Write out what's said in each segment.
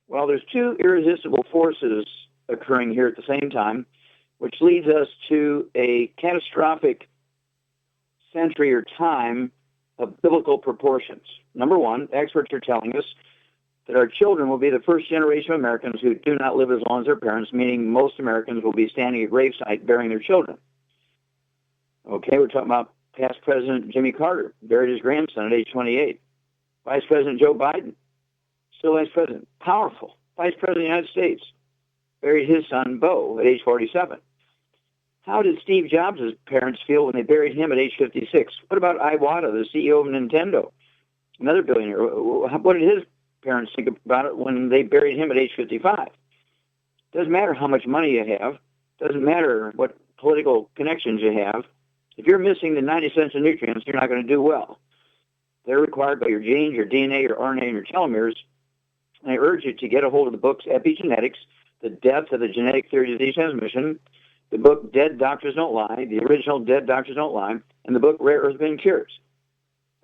Well, there's two irresistible forces occurring here at the same time, which leads us to a catastrophic century or time of biblical proportions. Number one, experts are telling us that our children will be the first generation of Americans who do not live as long as their parents, meaning most Americans will be standing at gravesite burying their children. Okay, we're talking about past President Jimmy Carter, buried his grandson at age 28. Vice President Joe Biden, still Vice President, powerful. Vice President of the United States, buried his son, Beau, at age 47. How did Steve Jobs' parents feel when they buried him at age 56? What about Iwata, the CEO of Nintendo, another billionaire? What did his parents think about it when they buried him at age 55? Doesn't matter how much money you have. Doesn't matter what political connections you have. If you're missing the 90 essential nutrients, you're not going to do well. They're required by your genes, your DNA, your RNA, and your telomeres. And I urge you to get a hold of the books Epigenetics, The Depth of the Genetic Theory of Disease Transmission, the book Dead Doctors Don't Lie, the original Dead Doctors Don't Lie, and the book Rare Earth Bin Cures.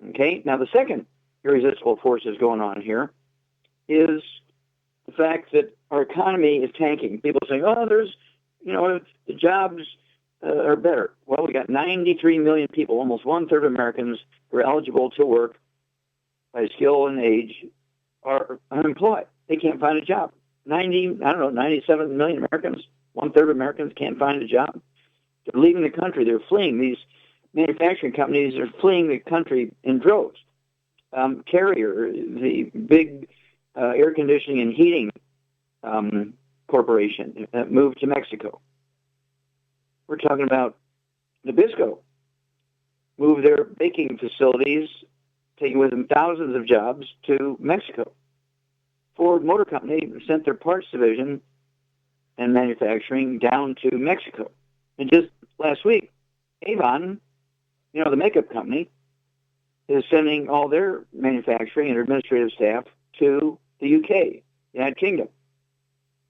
Okay? Now, the second irresistible force that's going on here is the fact that our economy is tanking. People saying, oh, the jobs are better. Well, we got 93 million people, almost one-third of Americans who are eligible to work by skill and age are unemployed. They can't find a job. 97 million Americans, one-third of Americans can't find a job. They're leaving the country. They're fleeing. These manufacturing companies are fleeing the country in droves. Carrier, the big air conditioning and heating corporation, moved to Mexico. We're talking about Nabisco, moved their baking facilities, taking with them thousands of jobs to Mexico. Ford Motor Company sent their parts division and manufacturing down to Mexico. And just last week, Avon, the makeup company, is sending all their manufacturing and administrative staff to the UK, United Kingdom.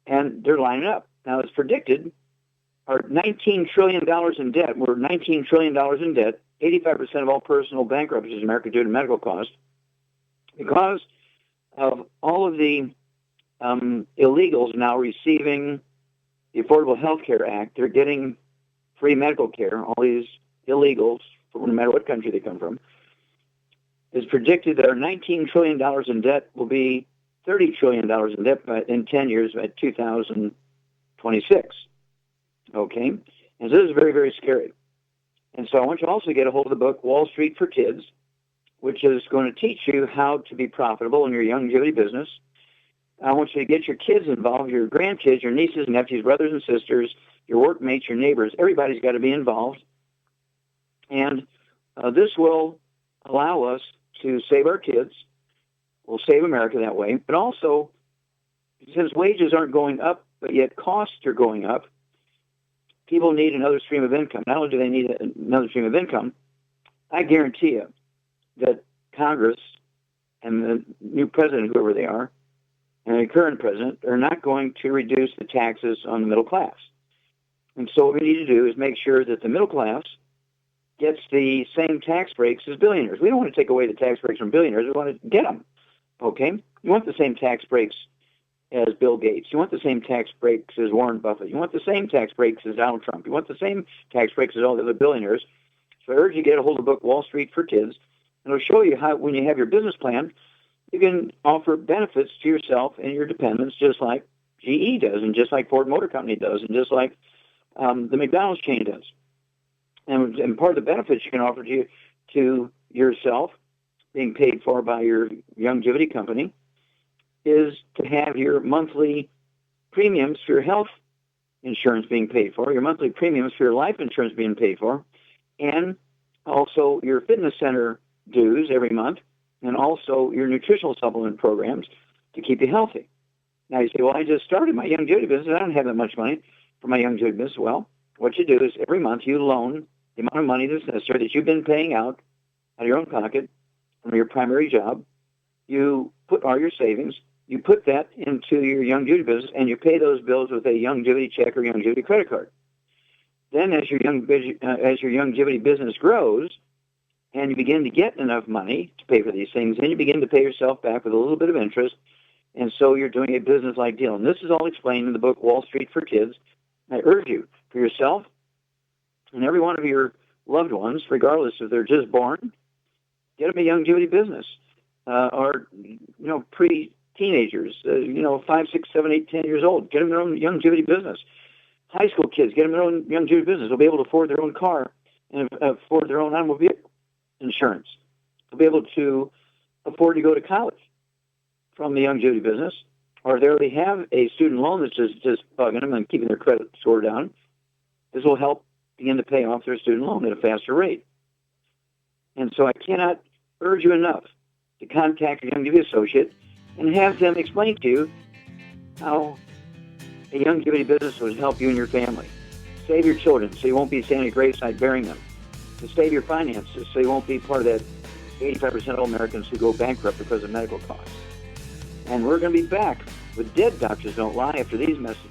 And they're lining up. Now, it's predicted our $19 trillion in debt. We're $19 trillion in debt, 85% of all personal bankruptcies in America due to medical costs. Because of all of the illegals now receiving the Affordable Health Care Act, they're getting free medical care, all these illegals, no matter what country they come from. It's predicted that our $19 trillion in debt will be $30 trillion in debt in 10 years by 2026. Okay? And so this is very, very scary. And so I want you to also get a hold of the book Wall Street for Kids, which is going to teach you how to be profitable in your longevity business. I want you to get your kids involved, your grandkids, your nieces, nephews, brothers and sisters, your workmates, your neighbors. Everybody's got to be involved. And this will allow us to save our kids. We'll save America that way. But also, since wages aren't going up, but yet costs are going up, people need another stream of income. Not only do they need another stream of income, I guarantee you that Congress and the new president, whoever they are, and the current president are not going to reduce the taxes on the middle class. And so what we need to do is make sure that the middle class gets the same tax breaks as billionaires. We don't want to take away the tax breaks from billionaires. We want to get them. Okay? You want the same tax breaks as Bill Gates. You want the same tax breaks as Warren Buffett. You want the same tax breaks as Donald Trump. You want the same tax breaks as all the other billionaires. So I urge you to get a hold of the book Wall Street for Kids, and it'll show you how, when you have your business plan, you can offer benefits to yourself and your dependents just like GE does, and just like Ford Motor Company does, and just like the McDonald's chain does. And part of the benefits you can offer to yourself, being paid for by your longevity company, is to have your monthly premiums for your health insurance being paid for, your monthly premiums for your life insurance being paid for, and also your fitness center dues every month, and also your nutritional supplement programs to keep you healthy. Now you say, well, I just started my longevity business. I don't have that much money for my longevity business. Well, what you do is every month you loan the amount of money that's necessary that you've been paying out of your own pocket from your primary job. You put all your savings, you put that into your longevity business, and you pay those bills with a longevity check or longevity credit card. Then as your longevity business grows, and you begin to get enough money to pay for these things, then you begin to pay yourself back with a little bit of interest, And so you're doing a business-like deal. And this is all explained in the book Wall Street for Kids. I urge you, for yourself and every one of your loved ones, regardless if they're just born, get them a longevity business. Or, pre-teenagers, 5, 6, 7, 8, 10 years old, get them their own longevity business. High school kids, get them their own longevity business. They'll be able to afford their own car and afford their own automobile insurance. They'll be able to afford to go to college from the longevity business, or they already have a student loan that's just bugging them and keeping their credit score down. This will help begin to pay off their student loan at a faster rate. And so I cannot urge you enough to contact your longevity associate and have them explain to you how a longevity business would help you and your family. Save your children so you won't be standing at graveside burying them. To save your finances so you won't be part of that 85% of all Americans who go bankrupt because of medical costs. And we're going to be back with Dead Doctors Don't Lie after these messages.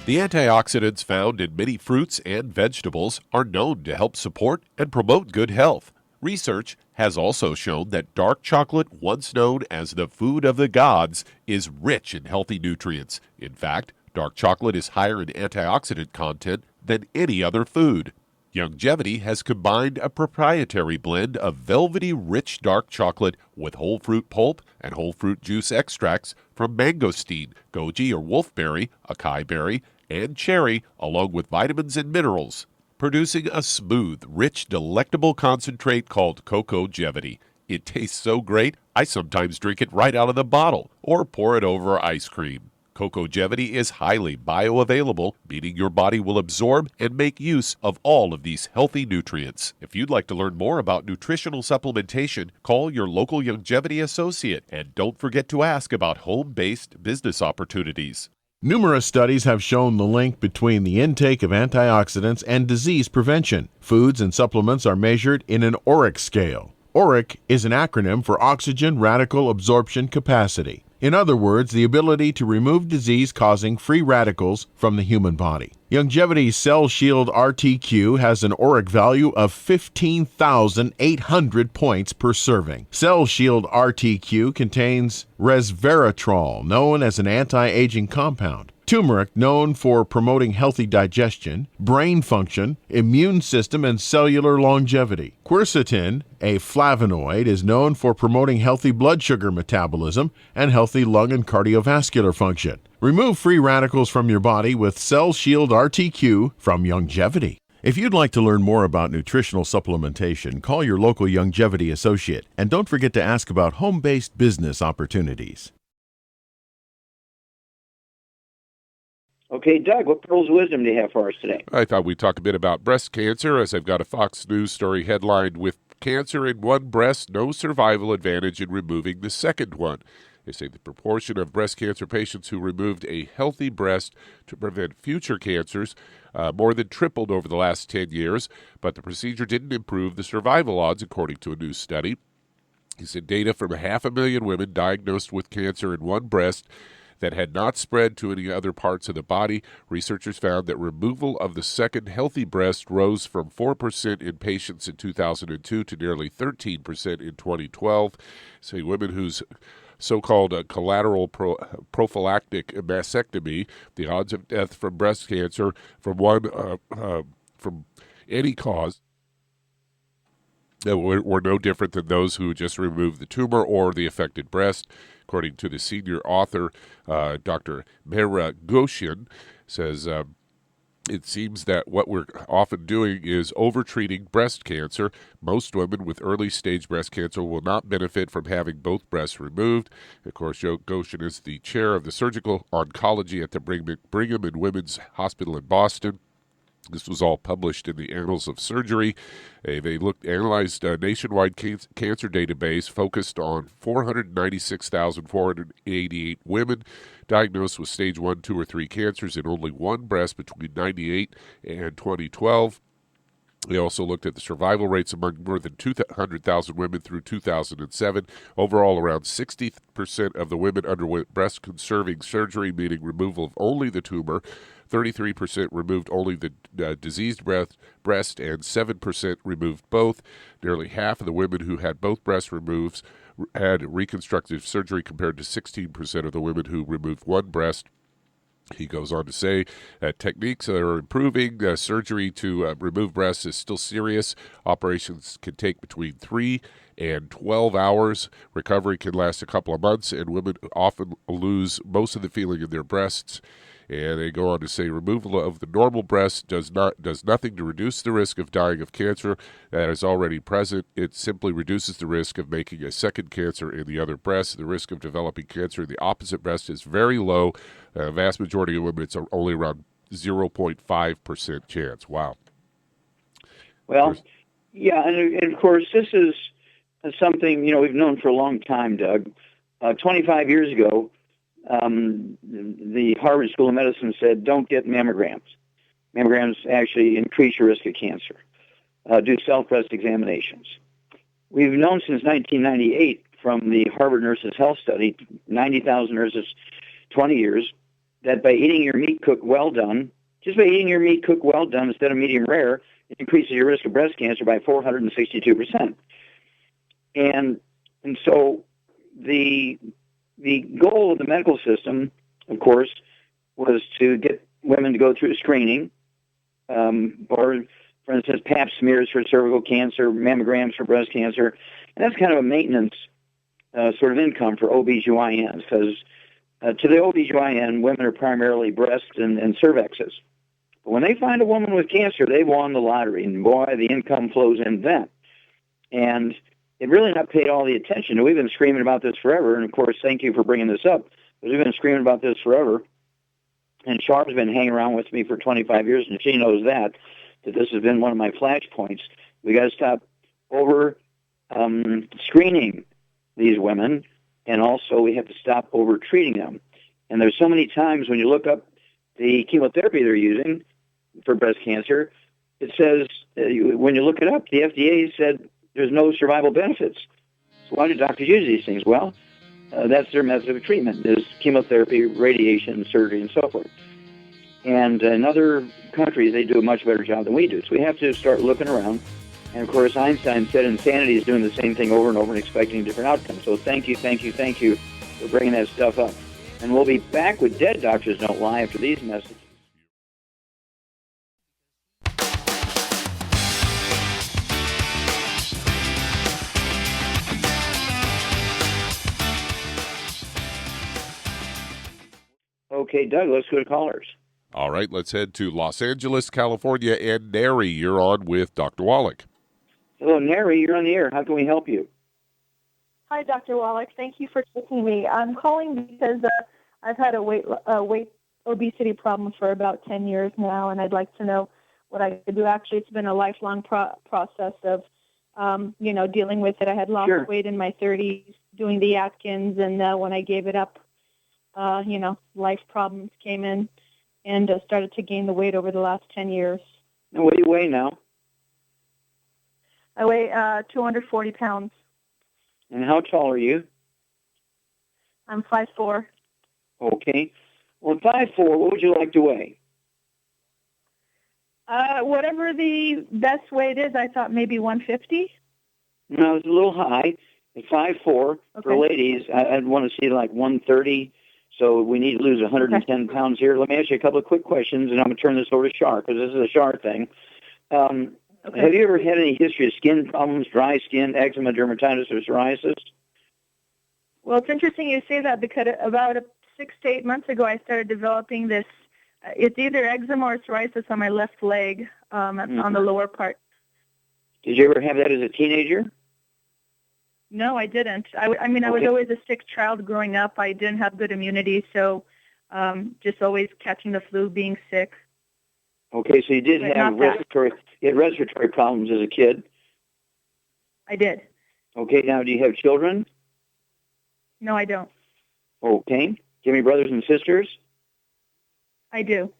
The antioxidants found in many fruits and vegetables are known to help support and promote good health. Research has also shown that dark chocolate, once known as the food of the gods, is rich in healthy nutrients. In fact, dark chocolate is higher in antioxidant content than any other food. Longevity has combined a proprietary blend of velvety rich dark chocolate with whole fruit pulp and whole fruit juice extracts from mangosteen, goji or wolfberry, acai berry, and cherry, along with vitamins and minerals, producing a smooth, rich, delectable concentrate called Cocogevity. It tastes so great, I sometimes drink it right out of the bottle or pour it over ice cream. Cocogevity is highly bioavailable, meaning your body will absorb and make use of all of these healthy nutrients. If you'd like to learn more about nutritional supplementation, call your local longevity associate, and don't forget to ask about home-based business opportunities. Numerous studies have shown the link between the intake of antioxidants and disease prevention. Foods and supplements are measured in an ORAC scale. ORAC is an acronym for Oxygen Radical Absorption Capacity. In other words, the ability to remove disease-causing free radicals from the human body. Longevity's Cell Shield RTQ has an ORAC value of 15,800 points per serving. Cell Shield RTQ contains resveratrol, known as an anti-aging compound, turmeric, known for promoting healthy digestion, brain function, immune system, and cellular longevity. Quercetin, a flavonoid, is known for promoting healthy blood sugar metabolism and healthy lung and cardiovascular function. Remove free radicals from your body with Cell Shield RTQ from Longevity. If you'd like to learn more about nutritional supplementation, call your local Longevity associate, and don't forget to ask about home-based business opportunities. Okay, Doug, what pearls of wisdom do you have for us today? I thought we'd talk a bit about breast cancer, as I've got a Fox News story headlined, "With cancer in one breast, no survival advantage in removing the second one." They say the proportion of breast cancer patients who removed a healthy breast to prevent future cancers more than tripled over the last 10 years, but the procedure didn't improve the survival odds, according to a new study. He said data from 500,000 women diagnosed with cancer in one breast that had not spread to any other parts of the body. Researchers found that removal of the second healthy breast rose from 4% in patients in 2002 to nearly 13% in 2012. Say women whose so-called collateral prophylactic mastectomy, the odds of death from breast cancer from any cause were no different than those who just removed the tumor or the affected breast. According to the senior author, Dr. Mehra Goshen, says it seems that what we're often doing is overtreating breast cancer. Most women with early-stage breast cancer will not benefit from having both breasts removed. Of course, Goshen is the chair of the surgical oncology at the Brigham and Women's Hospital in Boston. This was all published in the Annals of Surgery. They analyzed a nationwide cancer database focused on 496,488 women diagnosed with stage 1, 2, or 3 cancers in only one breast between 1998 and 2012. They also looked at the survival rates among more than 200,000 women through 2007. Overall, around 60% of the women underwent breast-conserving surgery, meaning removal of only the tumor. 33% removed only the diseased breast, and 7% removed both. Nearly half of the women who had both breasts removed had reconstructive surgery compared to 16% of the women who removed one breast. He goes on to say techniques are improving. Surgery to remove breasts is still serious. Operations can take between 3 and 12 hours. Recovery can last a couple of months, and women often lose most of the feeling in their breasts. And they go on to say removal of the normal breast does nothing to reduce the risk of dying of cancer that is already present. It simply reduces the risk of making a second cancer in the other breast. The risk of developing cancer in the opposite breast is very low. Vast majority of women, it's only around 0.5% chance. Wow. Well, yeah, and of course, this is something, we've known for a long time, Doug. 25 years ago, the Harvard School of Medicine said, don't get mammograms. Mammograms actually increase your risk of cancer. Do self-breast examinations. We've known since 1998 from the Harvard Nurses Health Study, 90,000 nurses, 20 years, that by eating your meat cooked well done, just by eating your meat cooked well done instead of medium rare, it increases your risk of breast cancer by 462%. And so the goal of the medical system, of course, was to get women to go through screening, or, for instance, pap smears for cervical cancer, mammograms for breast cancer. And that's kind of a maintenance sort of income for OBGYNs, because to the OBGYN, women are primarily breasts and cervixes. But when they find a woman with cancer, they've won the lottery, and boy, the income flows in then. And it really not paid all the attention. We've been screaming about this forever, and of course, thank you for bringing this up, because we've been screaming about this forever. And Sharp's been hanging around with me for 25 years, and she knows that this has been one of my flashpoints. We got to stop over screening these women, and also we have to stop over treating them. And there's so many times when you look up the chemotherapy they're using for breast cancer, it says, when you look it up, the FDA said there's no survival benefits. So why do doctors use these things? Well, that's their method of treatment, is chemotherapy, radiation, surgery, and so forth. And in other countries, they do a much better job than we do. So we have to start looking around. And, of course, Einstein said insanity is doing the same thing over and over and expecting different outcomes. So thank you for bringing that stuff up. And we'll be back with Dead Doctors Don't Lie after these messages. Okay, Doug, let's go to callers. All right, let's head to Los Angeles, California, and Neri, you're on with Dr. Wallach. Hello, Neri, you're on the air. How can we help you? Hi, Dr. Wallach. Thank you for taking me. I'm calling because I've had a weight obesity problem for about 10 years now, and I'd like to know what I could do. Actually, it's been a lifelong process of, dealing with it. I had lost weight in my 30s doing the Atkins, and when I gave it up, life problems came in and started to gain the weight over the last 10 years. And what do you weigh now? I weigh 240 pounds. And how tall are you? I'm 5'4". Okay. Well, 5'4", what would you like to weigh? Whatever the best weight is, I thought maybe 150. No, it's a little high. At 5'4", for ladies, I'd want to see like 130. So we need to lose 110 pounds here. Let me ask you a couple of quick questions, and I'm going to turn this over to Shar, because this is a Shar thing. Have you ever had any history of skin problems, dry skin, eczema, dermatitis, or psoriasis? Well, it's interesting you say that, because about 6 to 8 months ago, I started developing this. It's either eczema or psoriasis on my left leg, on the lower part. Did you ever have that as a teenager? No, I didn't. I was always a sick child growing up. I didn't have good immunity, so just always catching the flu, being sick. Okay, so you did have respiratory problems as a kid? I did. Okay, now do you have children? No, I don't. Okay. Do you have any brothers and sisters? I do.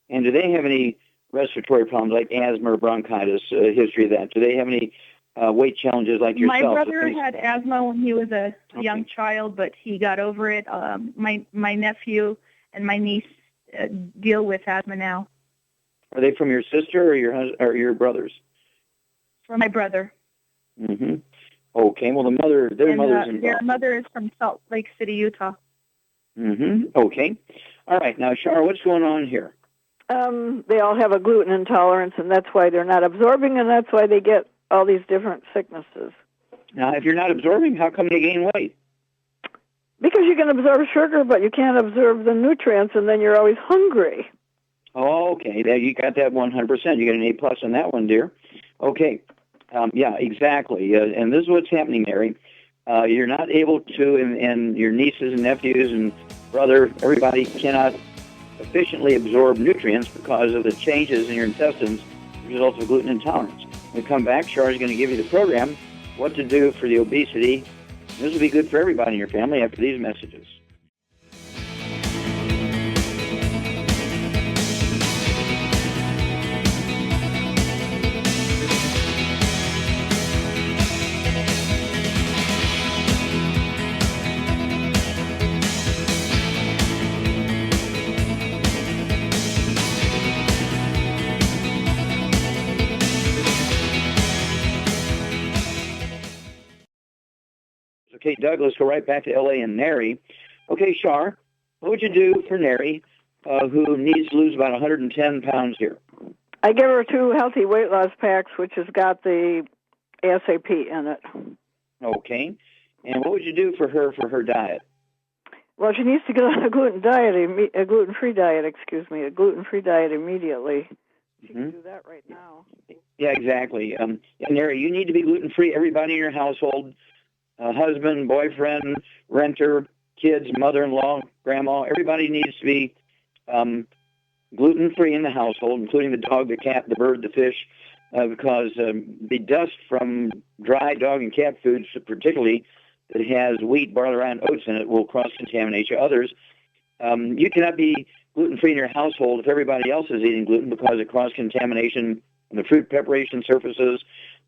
And do they have any respiratory problems like asthma or bronchitis, history of that? Do they have any weight challenges like yourself? My brother had asthma when he was a young child, but he got over it. My nephew and my niece deal with asthma now. Are they from your sister or your brothers? From my brother. Mm-hmm. Okay, well, their mother's involved. Their mother is from Salt Lake City, Utah. Okay. All right. Now, Shar, what's going on here? They all have a gluten intolerance, and that's why they're not absorbing, and that's why they get all these different sicknesses. Now, if you're not absorbing, how come they gain weight? Because you can absorb sugar, but you can't absorb the nutrients, and then you're always hungry. Oh, okay. You got that 100%. You got an A+ on that one, dear. Okay. Yeah, exactly. And this is what's happening, Mary. You're not able to, and your nieces and nephews and brother, everybody cannot efficiently absorb nutrients because of the changes in your intestines as a result of gluten intolerance. When we come back, Char's going to give you the program, what to do for the obesity. This will be good for everybody in your family after these messages. Okay, Doug, let's go right back to L.A. and Neri. Okay, Char, what would you do for Neri, who needs to lose about 110 pounds here? I give her 2 healthy weight loss packs, which has got the ASAP in it. Okay. And what would you do for her diet? Well, she needs to get on a gluten-free diet immediately. She can do that right now. Yeah, exactly. And Neri, you need to be gluten-free. Everybody in your household, husband, boyfriend, renter, kids, mother-in-law, grandma, everybody needs to be gluten-free in the household, including the dog, the cat, the bird, the fish, because the dust from dry dog and cat foods, particularly that has wheat, barley, rye, and oats in it, will cross-contaminate you. Others. You cannot be gluten-free in your household if everybody else is eating gluten because of cross-contamination on the fruit preparation surfaces,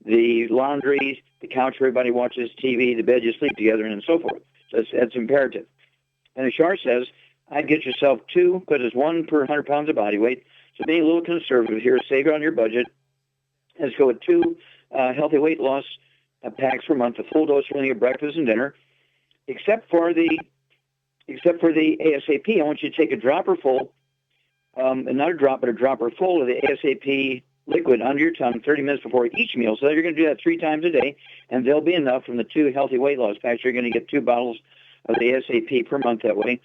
the laundry, the couch where everybody watches TV, the bed you sleep together in, and so forth. So that's imperative. And as Char says, I'd get yourself 2, because it's 1 per 100 pounds of body weight. So being a little conservative here, save it on your budget. Let's go with 2 healthy weight loss packs per month, a full dose for your breakfast and dinner, except for the ASAP. I want you to take a dropper full, and not a drop, but a dropper full of the ASAP liquid under your tongue 30 minutes before each meal. So you're going to do that 3 times a day, and there'll be enough from the 2 healthy weight loss packs. You're going to get 2 bottles of the ASAP per month that way.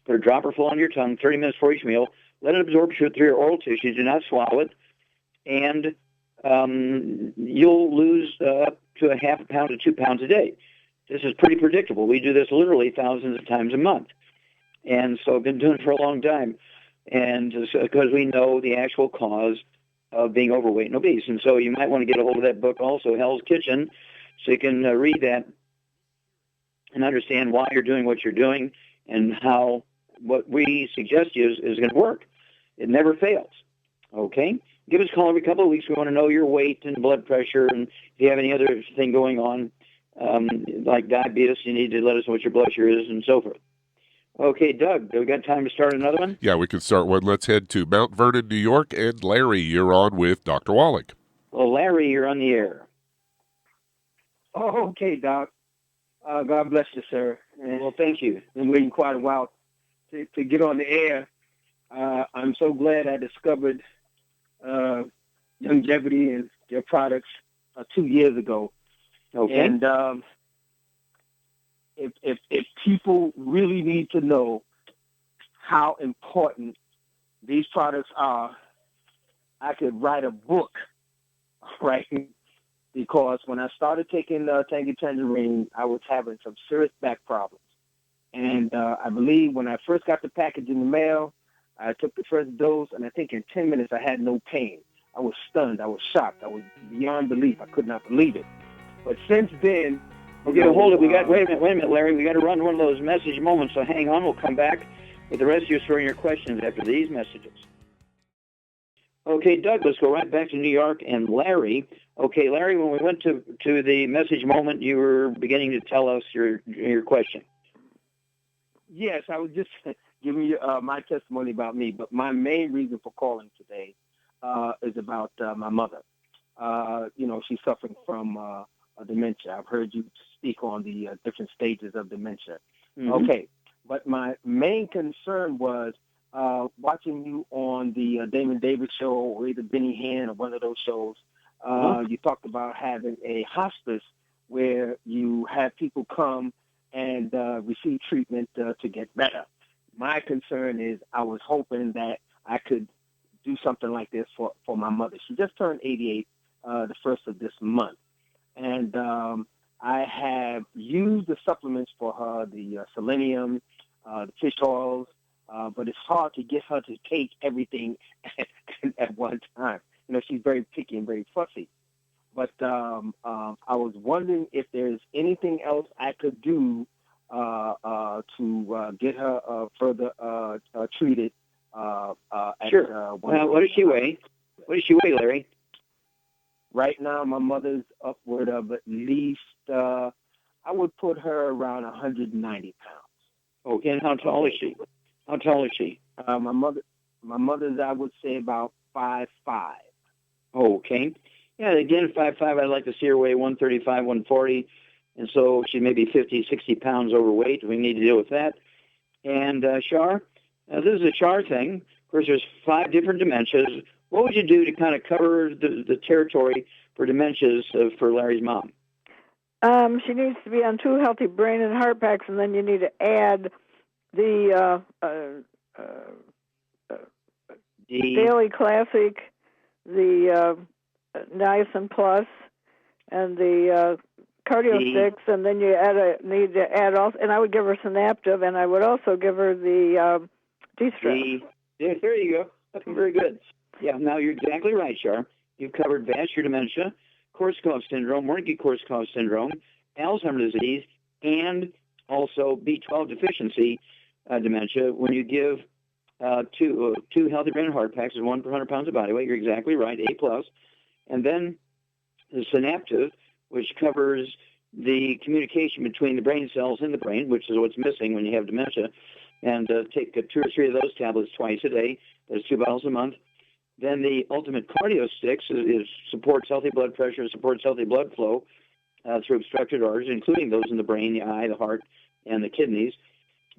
Put a dropper full under your tongue 30 minutes before each meal. Let it absorb through your oral tissue. Do not swallow it. And you'll lose up to a half a pound to 2 pounds a day. This is pretty predictable. We do this literally thousands of times a month. And so I've been doing it for a long time. And because we know the actual cause of being overweight and obese. And so you might want to get a hold of that book also, Hell's Kitchen, so you can read that and understand why you're doing what you're doing and how what we suggest you is going to work. It never fails. Okay? Give us a call every couple of weeks. We want to know your weight and blood pressure, and if you have any other thing going on, like diabetes, you need to let us know what your blood sugar is and so forth. Okay, Doug, do we got time to start another one? Yeah, we can start one. Let's head to Mount Vernon, New York, and Larry, you're on with Dr. Wallach. Well, Larry, you're on the air. Oh, okay, Doc. God bless you, sir. And Well, thank you. been waiting quite a while to get on the air. I'm so glad I discovered Longevity and their products 2 years ago. Okay. And if people really need to know how important these products are, I could write a book, right? Because when I started taking Tangy Tangerine, I was having some serious back problems. And I believe when I first got the package in the mail, I took the first dose, and I think in 10 minutes I had no pain. I was stunned. I was shocked. I was beyond belief. I could not believe it. But since then... Okay, hold it. Wait a minute, Larry. We got to run one of those message moments, so hang on. We'll come back with the rest of you throwing your questions after these messages. Okay, Doug, let's go right back to New York and Larry. Okay, Larry, when we went to the message moment, you were beginning to tell us your question. Yes, I was just giving you my testimony about me, but my main reason for calling today is about my mother. She's suffering from dementia. I've heard you speak on the different stages of dementia. Mm-hmm. Okay, but my main concern was watching you on the Damon Davis show or either Benny Hinn or one of those shows. You talked about having a hospice where you have people come and receive treatment to get better. My concern is I was hoping that I could do something like this for my mother. She just turned 88 the first of this month. And I have used the supplements for her, the selenium, the fish oils, but it's hard to get her to take everything at one time. You know, she's very picky and very fussy. But I was wondering if there's anything else I could do to get her further treated. Sure. What does she weigh? What does she weigh, Larry? Right now, my mother's upward of at least, I would put her around 190 pounds. Okay, and how tall is she? How tall is she? My mother's, I would say about 5'5". Okay. Yeah, again, 5'5", I'd like to see her weigh 135, 140. And so she may be 50, 60 pounds overweight. We need to deal with that. And Shar, this is a Shar thing. Of course, there's 5 different dementias. What would you do to kind of cover the territory for dementias for Larry's mom? She needs to be on 2 healthy brain and heart packs, and then you need to add the Daily Classic, the Niacin Plus, and the Cardio Sticks, and then you need to add also, and I would give her Synaptive, and I would also give her the D-Stress. There you go. That's very good. Yeah, now you're exactly right, Shar. You've covered vascular dementia, Korsakoff syndrome, Wernicke-Korsakoff syndrome, Alzheimer's disease, and also B12 deficiency dementia. When you give two healthy brain and heart packs, 1 per 100 pounds of body weight, you're exactly right, A+. And then the Synaptive, which covers the communication between the brain cells in the brain, which is what's missing when you have dementia. And take 2 or 3 of those tablets twice a day. That's 2 bottles a month. Then the Ultimate Cardio Sticks supports healthy blood pressure, supports healthy blood flow through obstructed arteries, including those in the brain, the eye, the heart, and the kidneys.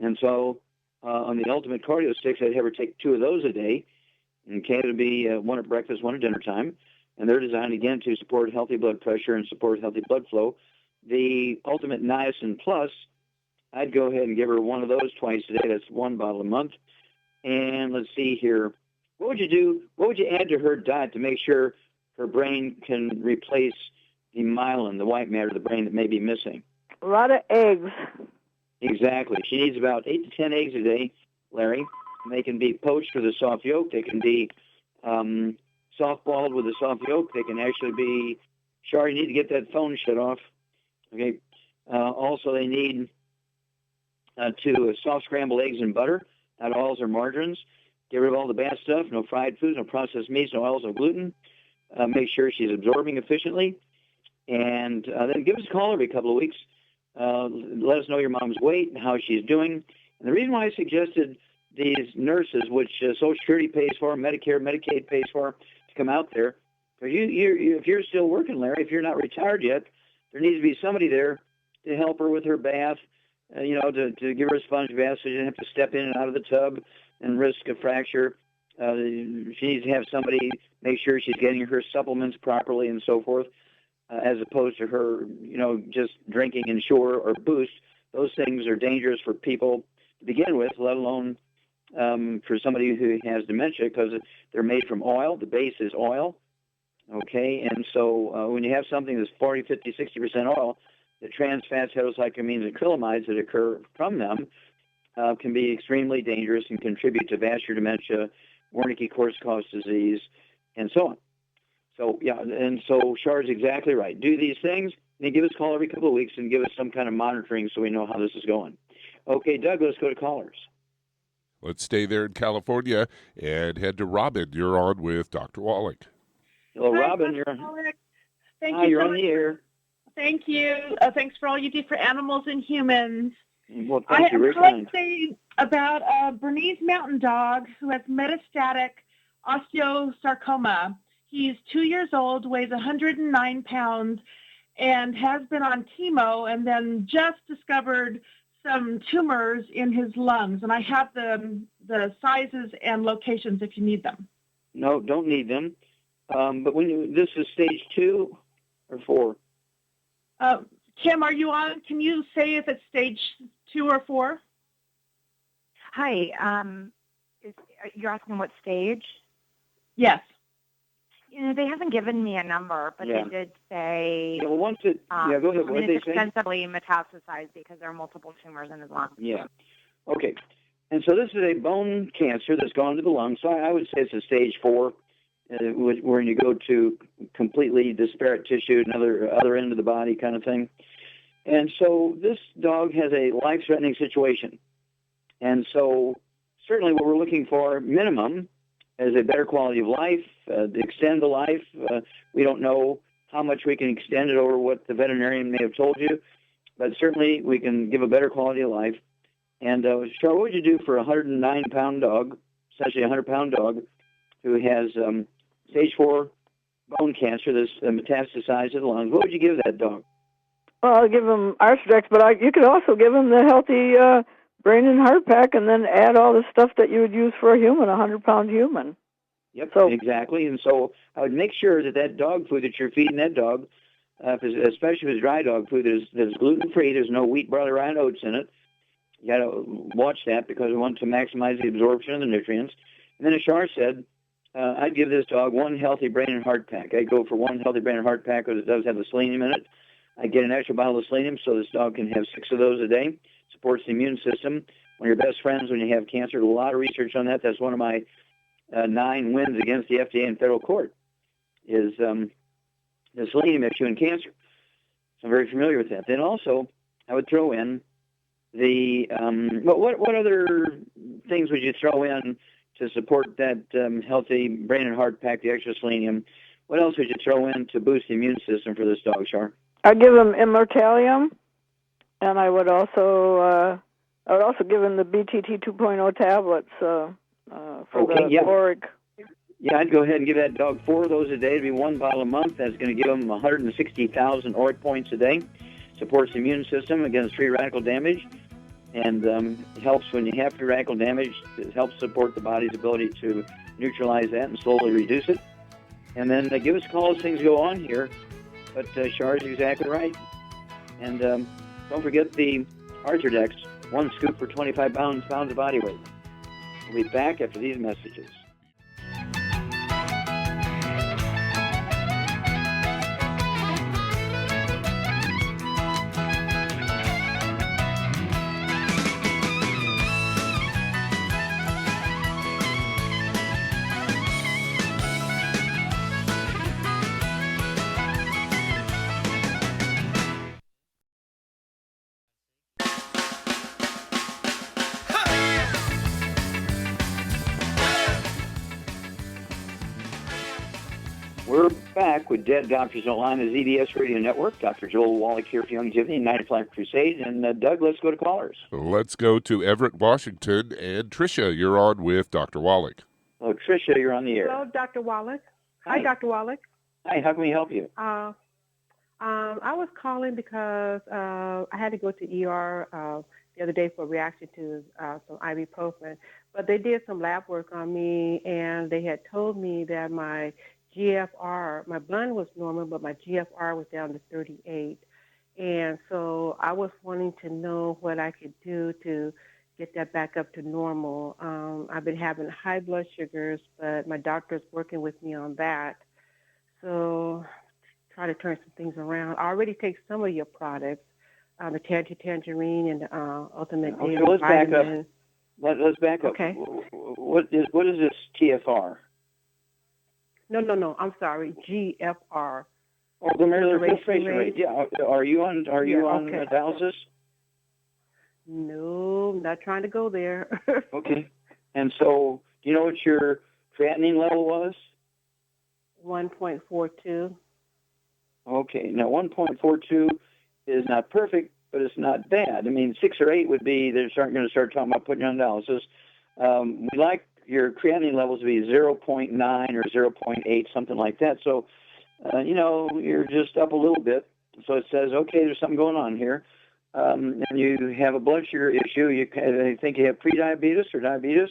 And so on the Ultimate Cardio Sticks, I'd have her take 2 of those a day. Okay, it would be 1 at breakfast, 1 at dinner time. And they're designed, again, to support healthy blood pressure and support healthy blood flow. The Ultimate Niacin Plus, I'd go ahead and give her 1 of those twice a day. That's 1 bottle a month. And let's see here. What would you do? What would you add to her diet to make sure her brain can replace the myelin, the white matter of the brain that may be missing? A lot of eggs. Exactly. She needs about 8 to 10 eggs a day, Larry. And they can be poached with a soft yolk. They can be soft-boiled with a soft yolk. They can actually be, Shar, you need to get that phone shut off. Okay. Also, they need to soft scramble eggs and butter, not oils or margarines. Get rid of all the bad stuff, no fried foods, no processed meats, no oils, no gluten. Make sure she's absorbing efficiently. And then give us a call every couple of weeks. Let us know your mom's weight and how she's doing. And the reason why I suggested these nurses, which Social Security pays for, Medicare, Medicaid pays for, to come out there, because if you're still working, Larry, if you're not retired yet, there needs to be somebody there to help her with her bath, to give her a sponge bath so she doesn't have to step in and out of the tub and risk a fracture. She needs to have somebody make sure she's getting her supplements properly and so forth, as opposed to her, just drinking Ensure or Boost. Those things are dangerous for people to begin with, let alone for somebody who has dementia, because they're made from oil. The base is oil. Okay, and so when you have something that's 40, 50, 60% oil, the trans fats, heterocyclamines, and acrylamides that occur from them can be extremely dangerous and contribute to vascular dementia, Wernicke-Korsakoff disease, and so on. So, yeah, and so Char's exactly right. Do these things, and then give us a call every couple of weeks and give us some kind of monitoring so we know how this is going. Okay, Doug, let's go to callers. Let's stay there in California and head to Robin. You're on with Dr. Wallach. Hello, Hi, Robin. Dr. Wallach. Thank Hi, you you're so on much. the air. Thank you. Thanks for all you do for animals and humans. Well, thank you. I Very am calling kind. today about a Bernese mountain dog who has metastatic osteosarcoma. He's 2 years old, weighs 109 pounds, and has been on chemo, and then just discovered some tumors in his lungs. And I have the sizes and locations if you need them. No, don't need them. But this is stage 2 or 4? Kim, are you on? Can you say if it's stage 2 or 4? Hi. You're asking what stage? Yes. They haven't given me a number, but they did say go ahead. What did they say? Extensively metastasized because there are multiple tumors in his lungs. Yeah. Okay. And so this is a bone cancer that's gone to the lungs. So I would say it's a stage 4, where you go to completely disparate tissue, other end of the body kind of thing. And so this dog has a life-threatening situation. And so certainly what we're looking for, minimum, is a better quality of life, to extend the life. We don't know how much we can extend it over what the veterinarian may have told you, but certainly we can give a better quality of life. And Char, what would you do for a 109-pound dog, essentially a 100-pound dog, who has stage 4 bone cancer that's metastasized to the lungs? What would you give that dog? Well, I'll give him Arthrex, but you could also give him the healthy brain and heart pack, and then add all the stuff that you would use for a human, a 100-pound human. Yep, exactly. And so I would make sure that dog food that you're feeding that dog, especially if it's dry dog food, that is gluten-free, there's no wheat, barley, rye, and oats in it. You got to watch that because we want to maximize the absorption of the nutrients. And then as Char said, I'd give this dog one healthy brain and heart pack. I'd go for one healthy brain and heart pack because it does have the selenium in it. I'd get an extra bottle of selenium so this dog can have 6 of those a day. Supports the immune system. One of your best friends when you have cancer. A lot of research on that. That's one of my 9 wins against the FDA in federal court is the selenium issue in cancer. So I'm very familiar with that. Then also, I would throw in the what other things would you throw in to support that healthy brain and heart pack, the extra selenium? What else would you throw in to boost the immune system for this dog, Char? I'd give him Immortalium, and I would also give him the BTT 2.0 tablets for the auric. Yeah, I'd go ahead and give that dog 4 of those a day. It'd be 1 bottle a month. That's going to give him 160,000 auric points a day. Supports the immune system against free radical damage, and helps when you have free radical damage. It helps support the body's ability to neutralize that and slowly reduce it. And then give us a call as things go on here. But Char is exactly right. And don't forget the Arthrodex, 1 scoop for 25 pounds of body weight. We'll be back after these messages. We're back with Dead Doctors Online, the ZBS Radio Network. Dr. Joel Wallach here for Youngevity, United Life Crusade. And Doug, let's go to callers. Let's go to Everett, Washington. And Trisha, you're on with Dr. Wallach. Oh, Trisha, you're on the air. Hello, Dr. Wallach. Hi, Dr. Wallach. Hi, how can we help you? I was calling because I had to go to ER the other day for a reaction to some ibuprofen. But they did some lab work on me, and they had told me that my GFR, my blood was normal, but my GFR was down to 38. And so I was wanting to know what I could do to get that back up to normal. I've been having high blood sugars, but my doctor's working with me on that. So try to turn some things around. I already take some of your products, the Tangerine and the Ultimate Daily let's Vitamin. back up. Let's back up. Okay. What is this TFR? No. I'm sorry. GFR. Oh, glomerular filtration rate. Yeah. Are you on dialysis? No, not trying to go there. Okay. And so, do you know what your creatinine level was? 1.42. Okay. Now, 1.42 is not perfect, but it's not bad. I mean, 6 or 8 would be, they're going to start talking about putting you on dialysis. We like your creatinine levels to be 0.9 or 0.8, something like that. So, you're just up a little bit. So it says, okay, there's something going on here. And you have a blood sugar issue. I think you have prediabetes or diabetes?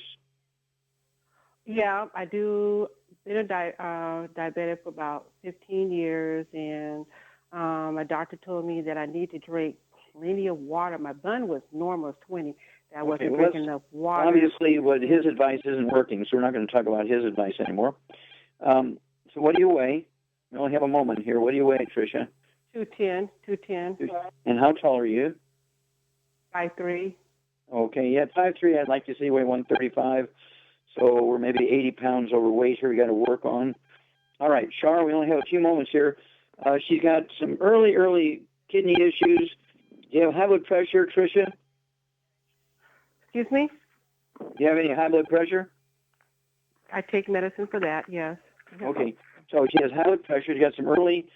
Yeah, I do. Been a diabetic for about 15 years, and my doctor told me that I need to drink plenty of water. My blood was normal, 20. That I wasn't drinking enough water. Obviously, what his advice isn't working, so we're not going to talk about his advice anymore. So what do you weigh? We only have a moment here. What do you weigh, Trisha? 210. And how tall are you? 5'3". Okay, yeah, 5'3". I'd like to see you weigh 135. So we're maybe 80 pounds overweight here we got to work on. All right, Char, we only have a few moments here. She's got some early kidney issues. Do you have high blood pressure, Trisha? Excuse me? Do you have any high blood pressure? I take medicine for that, yes. Okay, so she has high blood pressure. She's got some early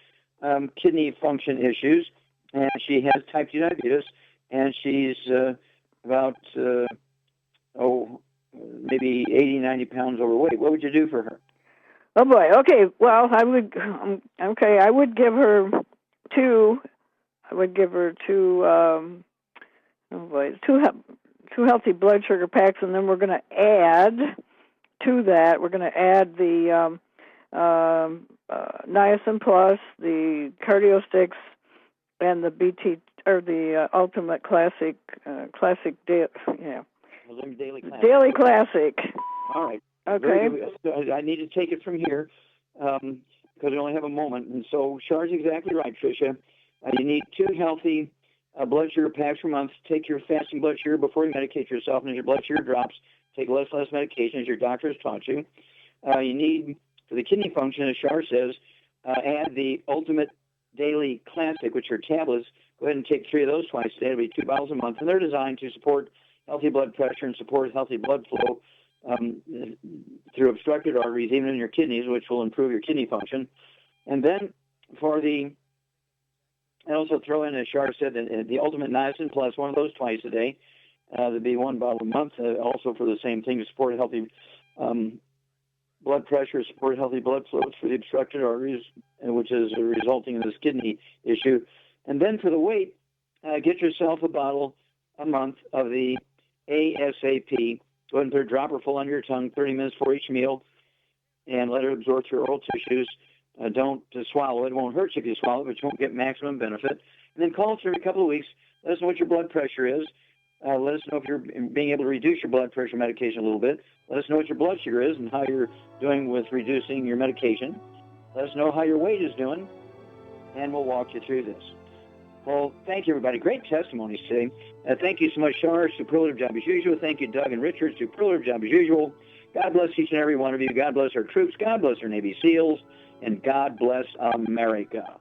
kidney function issues, and she has type 2 diabetes, and she's about, maybe 80, 90 pounds overweight. What would you do for her? Oh boy. Okay. Well, I would give her two. I would give her two healthy blood sugar packs, and then we're going to add to that. We're going to add the Niacin Plus, the Cardio Sticks, and the BT or the Ultimate Classic Daily Classic. All right. Okay. I need to take it from here because we only have a moment. And so Char's exactly right, Trisha. You need 2 healthy blood sugar packs per month. Take your fasting blood sugar before you medicate yourself. And as your blood sugar drops, take less medication as your doctor has taught you. You need, for the kidney function, as Char says, add the Ultimate Daily Classic, which are tablets. Go ahead and take 3 of those twice a day. It'll be 2 bottles a month. And they're designed to support healthy blood pressure and support healthy blood flow through obstructed arteries, even in your kidneys, which will improve your kidney function. And then I also throw in, as Char said, the Ultimate Niacin Plus, one of those twice a day. There'd be 1 bottle a month, also for the same thing, to support healthy blood pressure, support healthy blood flow through the obstructed arteries, which is resulting in this kidney issue. And then for the weight, get yourself a bottle a month of the ASAP. Go ahead and put a dropper full under your tongue 30 minutes for each meal and let it absorb through your oral tissues. Don't swallow it. It won't hurt you if you swallow it, but you won't get maximum benefit. And then call us every couple of weeks. Let us know what your blood pressure is. Let us know if you're being able to reduce your blood pressure medication a little bit. Let us know what your blood sugar is and how you're doing with reducing your medication. Let us know how your weight is doing, and we'll walk you through this. Well, thank you, everybody. Great testimonies today. Thank you so much, Char. Superlative job as usual. Thank you, Doug and Richard. Superlative job as usual. God bless each and every one of you. God bless our troops. God bless our Navy SEALs. And God bless America.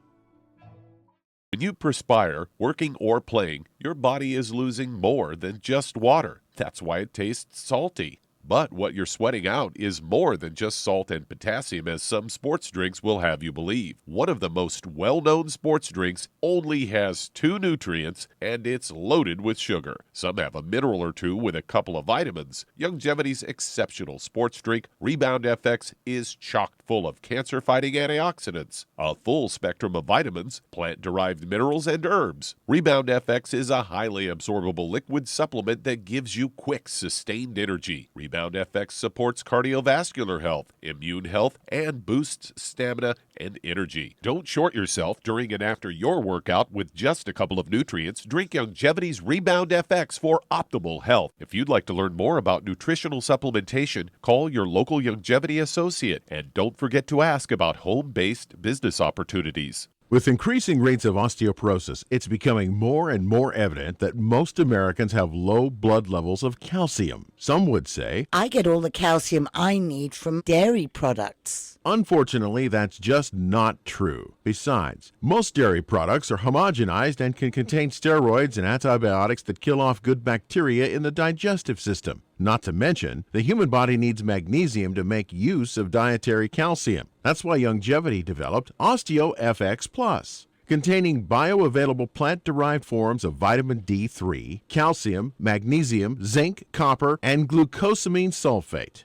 When you perspire, working or playing, your body is losing more than just water. That's why it tastes salty. But what you're sweating out is more than just salt and potassium, as some sports drinks will have you believe. One of the most well-known sports drinks only has 2 nutrients, and it's loaded with sugar. Some have a mineral or 2 with a couple of vitamins. Longevity's exceptional sports drink, Rebound FX, is chock full of cancer-fighting antioxidants, a full spectrum of vitamins, plant-derived minerals, and herbs. Rebound FX is a highly absorbable liquid supplement that gives you quick, sustained energy. Rebound FX supports cardiovascular health, immune health, and boosts stamina and energy. Don't short yourself during and after your workout with just a couple of nutrients. Drink Longevity's Rebound FX for optimal health. If you'd like to learn more about nutritional supplementation, call your local Longevity associate, and don't forget to ask about home-based business opportunities. With increasing rates of osteoporosis, it's becoming more and more evident that most Americans have low blood levels of calcium. Some would say, I get all the calcium I need from dairy products. Unfortunately, that's just not true. Besides, most dairy products are homogenized and can contain steroids and antibiotics that kill off good bacteria in the digestive system. Not to mention, the human body needs magnesium to make use of dietary calcium. That's why Longevity developed OsteoFX Plus, containing bioavailable plant-derived forms of vitamin D3, calcium, magnesium, zinc, copper, and glucosamine sulfate.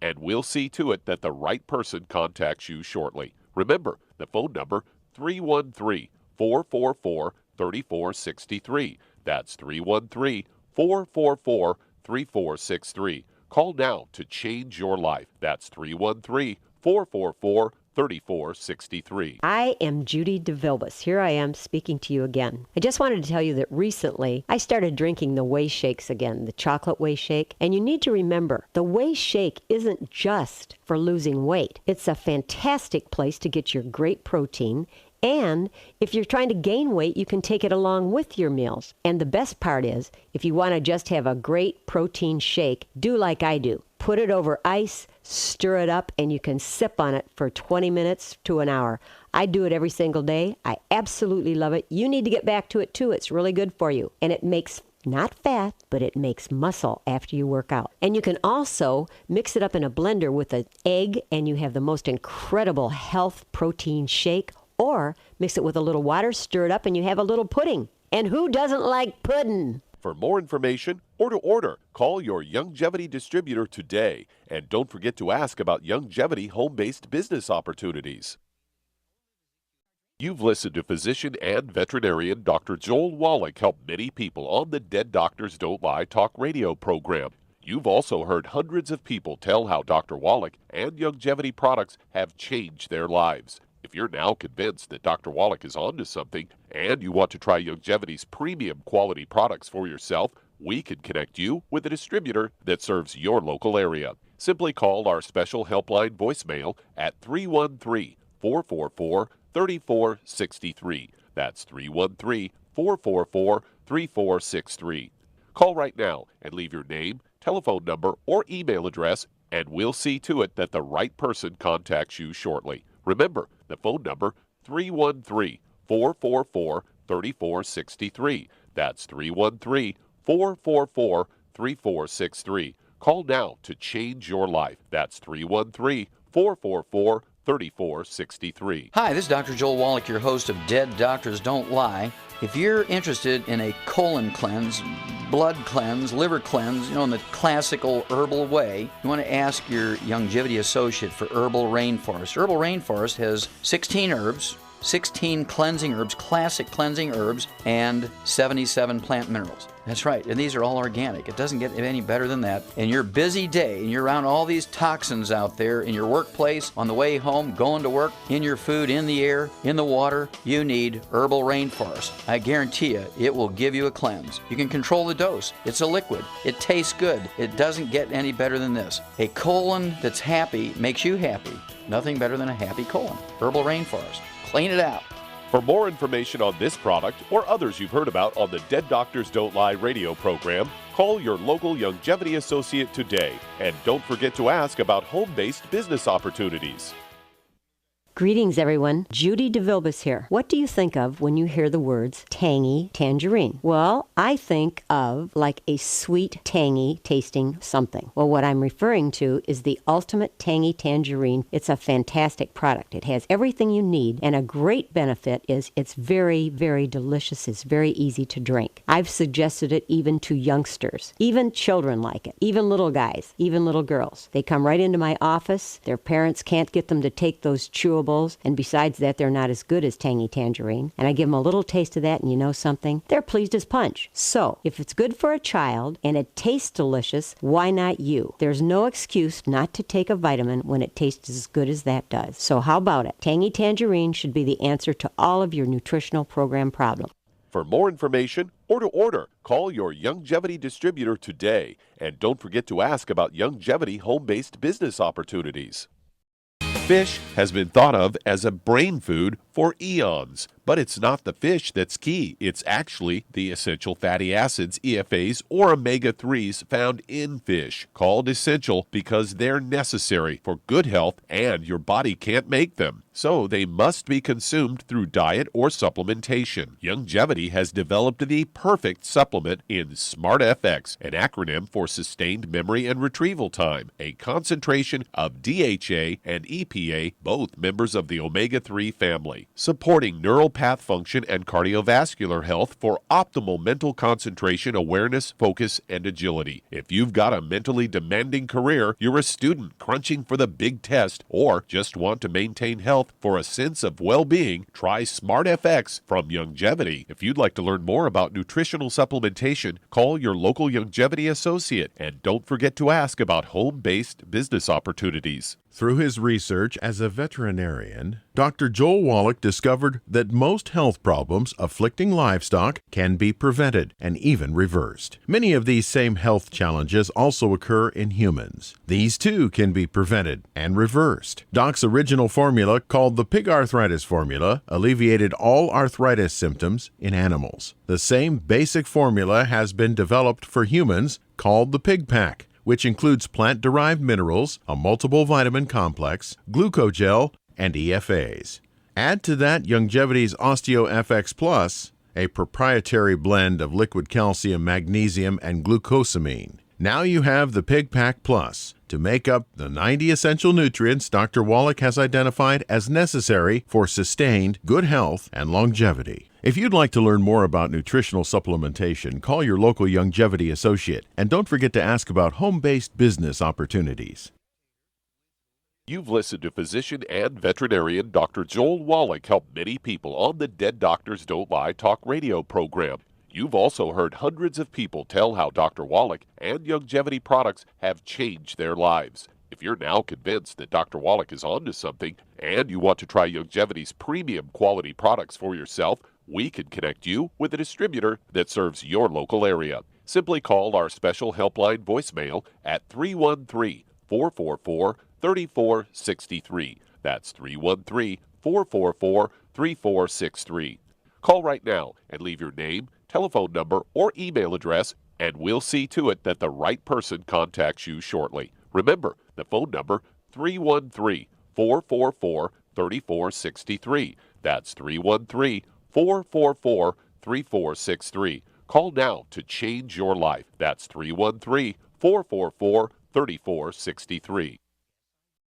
and we'll see to it that the right person contacts you shortly. Remember, the phone number 313-444-3463. That's 313-444-3463. Call now to change your life. That's 313-444-3463. I am Judy DeVilbus. Here I am speaking to you again. I just wanted to tell you that recently I started drinking the Whey Shakes again, the chocolate Whey Shake. And you need to remember, the Whey Shake isn't just for losing weight. It's a fantastic place to get your great protein. And if you're trying to gain weight, you can take it along with your meals. And the best part is, if you want to just have a great protein shake, do like I do. Put it over ice, stir it up, and you can sip on it for 20 minutes to an hour. I do it every single day. I absolutely love it. You need to get back to it too. It's really good for you. And it makes not fat, but it makes muscle after you work out. And you can also mix it up in a blender with an egg, and you have the most incredible health protein shake. Or mix it with a little water, stir it up, and you have a little pudding. And who doesn't like pudding? For more information or to order, call your Youngevity distributor today. And don't forget to ask about Youngevity home-based business opportunities. You've listened to physician and veterinarian Dr. Joel Wallach help many people on the Dead Doctors Don't Lie talk radio program. You've also heard hundreds of people tell how Dr. Wallach and Youngevity products have changed their lives. If you're now convinced that Dr. Wallach is onto something and you want to try Youngevity's premium quality products for yourself, we can connect you with a distributor that serves your local area. Simply call our special helpline voicemail at 313-444-3463. That's 313-444-3463. Call right now and leave your name, telephone number, or email address and we'll see to it that the right person contacts you shortly. Remember, the phone number 313-444-3463. That's 313-444-3463. Call now to change your life. That's 313-444-3463. Hi, this is Dr. Joel Wallach, your host of Dead Doctors Don't Lie. If you're interested in a colon cleanse, blood cleanse, liver cleanse, in the classical herbal way, you want to ask your Longevity associate for Herbal Rainforest. Herbal Rainforest has 16 herbs, 16 cleansing herbs, classic cleansing herbs, and 77 plant minerals. That's right, and these are all organic. It doesn't get any better than that. In your busy day, and you're around all these toxins out there in your workplace, on the way home, going to work, in your food, in the air, in the water, you need Herbal Rainforest. I guarantee you, it will give you a cleanse. You can control the dose. It's a liquid. It tastes good. It doesn't get any better than this. A colon that's happy makes you happy. Nothing better than a happy colon. Herbal Rainforest. Clean it out. For more information on this product or others you've heard about on the Dead Doctors Don't Lie radio program, call your local Longevity associate today. And don't forget to ask about home-based business opportunities. Greetings, everyone. Judy DeVilbus here. What do you think of when you hear the words tangy tangerine? Well, I think of like a sweet, tangy tasting something. Well, what I'm referring to is the Ultimate Tangy Tangerine. It's a fantastic product. It has everything you need, and a great benefit is it's very, very delicious. It's very easy to drink. I've suggested it even to youngsters. Even children like it. Even little guys. Even little girls. They come right into my office. Their parents can't get them to take those chewables, and besides that, they're not as good as Tangy Tangerine. And I give them a little taste of that, and you know something? They're pleased as punch. So, if it's good for a child and it tastes delicious, why not you? There's no excuse not to take a vitamin when it tastes as good as that does. So how about it? Tangy Tangerine should be the answer to all of your nutritional program problems. For more information or to order, call your Longevity distributor today. And don't forget to ask about Longevity home-based business opportunities. Fish has been thought of as a brain food for eons, but it's not the fish that's key. It's actually the essential fatty acids, EFAs, or omega-3s found in fish, called essential because they're necessary for good health and your body can't make them. So they must be consumed through diet or supplementation. Longevity has developed the perfect supplement in SmartFX, an acronym for Sustained Memory and Retrieval Time, a concentration of DHA and EPA, both members of the omega-3 family, supporting neural path function and cardiovascular health for optimal mental concentration, awareness, focus, and agility. If you've got a mentally demanding career, you're a student crunching for the big test, or just want to maintain health for a sense of well-being, try SmartFX from Longevity. If you'd like to learn more about nutritional supplementation, call your local Longevity associate, and don't forget to ask about home-based business opportunities. Through his research as a veterinarian, Dr. Joel Wallach discovered that most health problems afflicting livestock can be prevented and even reversed. Many of these same health challenges also occur in humans. These too can be prevented and reversed. Doc's original formula, called the pig arthritis formula, alleviated all arthritis symptoms in animals. The same basic formula has been developed for humans, called the Pig Pack, which includes plant-derived minerals, a multiple vitamin complex, glucogel, and EFAs. Add to that Longevity's OsteoFX Plus, a proprietary blend of liquid calcium, magnesium, and glucosamine. Now you have the Pig Pack Plus to make up the 90 essential nutrients Dr. Wallach has identified as necessary for sustained good health and longevity. If you'd like to learn more about nutritional supplementation, call your local Longevity associate, and don't forget to ask about home-based business opportunities. You've listened to physician and veterinarian Dr. Joel Wallach help many people on the Dead Doctors Don't Lie talk radio program. You've also heard hundreds of people tell how Dr. Wallach and Longevity products have changed their lives. If you're now convinced that Dr. Wallach is onto something and you want to try Longevity's premium quality products for yourself, we can connect you with a distributor that serves your local area. Simply call our special helpline voicemail at 313-444-3463. That's 313-444-3463. Call right now and leave your name, telephone number, or email address, and we'll see to it that the right person contacts you shortly. Remember, the phone number 313-444-3463. That's 313-444-3463. Call now to change your life. That's 313-444-3463.